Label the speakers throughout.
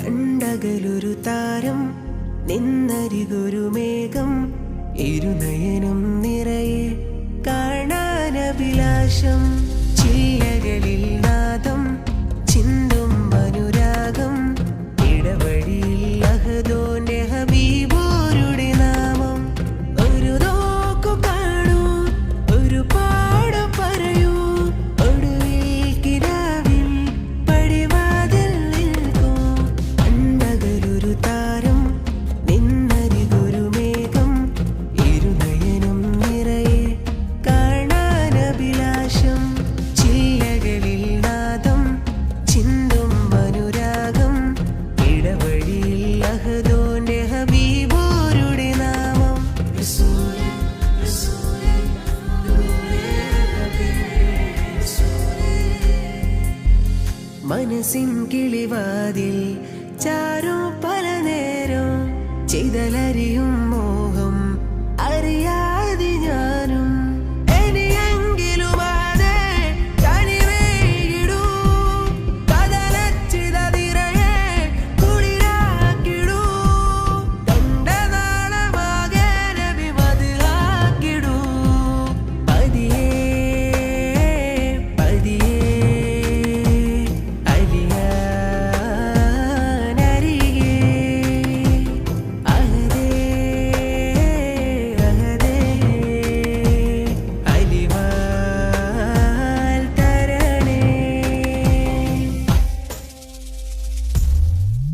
Speaker 1: കണ്ടകലൊരു താരം നിന്നരികൊരു മേഘം ഇരുനയനം നിറയെ കാണാനഭിലാഷം ചില്ലകളിൽ നാദം ചിന്തും അനുരാഗം ഇടവഴിയിൽ അഹദോന്റെ ഹബീബോരുടെ നാമം ഒരു നോക്കു കാണൂ ഒരു പാടം പറയൂ ഒടുവിൽ കിനാവിൽ പടിവാതിൽ നിൽക്കൂ കണ്ടകലൊരു താരം നിന്നരികൊരു മേഘം ഇരുനയനം നിറയെ കാണാനഭിലാഷം ചില്ലകളിൽ നാദം ചിന്തും അനുരാഗം ഇടവഴിയിൽ അഹദോന്റെ ഹബീബോരുടെ നാമം മനസ്സിൻ കിളിവാതിൽ ചാരും പല നേരം ചെയ്തലരിയും മോഹം അറിയാതെ ഞാനും ഇനിയെങ്കിലും അതെ കനിവേയിടൂ കതലച്ചിതതിരയെ കുളിരാക്കിടൂ കണ്ട നാളമാകെ നബി മദ്ഹാക്കിടൂ പതിയേ പതിയേ അലിയാനരികെ അഹദേ അഹദേ അലിവാൽ തരണേ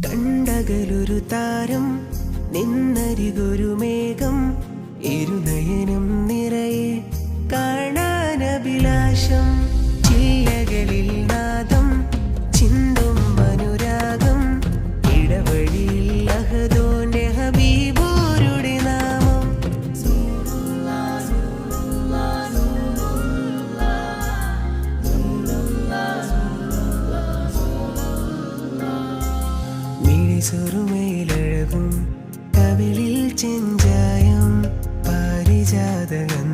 Speaker 1: കണ്ടകലൊരു താരം നിന്നരികൊരു മേഘം ഇരുനയനം നിറയെ കാണാനഭിലാഷം ചില്ലകളിൽ നാദം ചിന്തും അനുരാഗം ഇടവഴിയിൽ അഹദോന്റെ ഹബീബോരുടെ നാമം മിഴിസുറുമയിലഴകും കവിളിൽ ചെഞ്ചായം പാരിജാതകം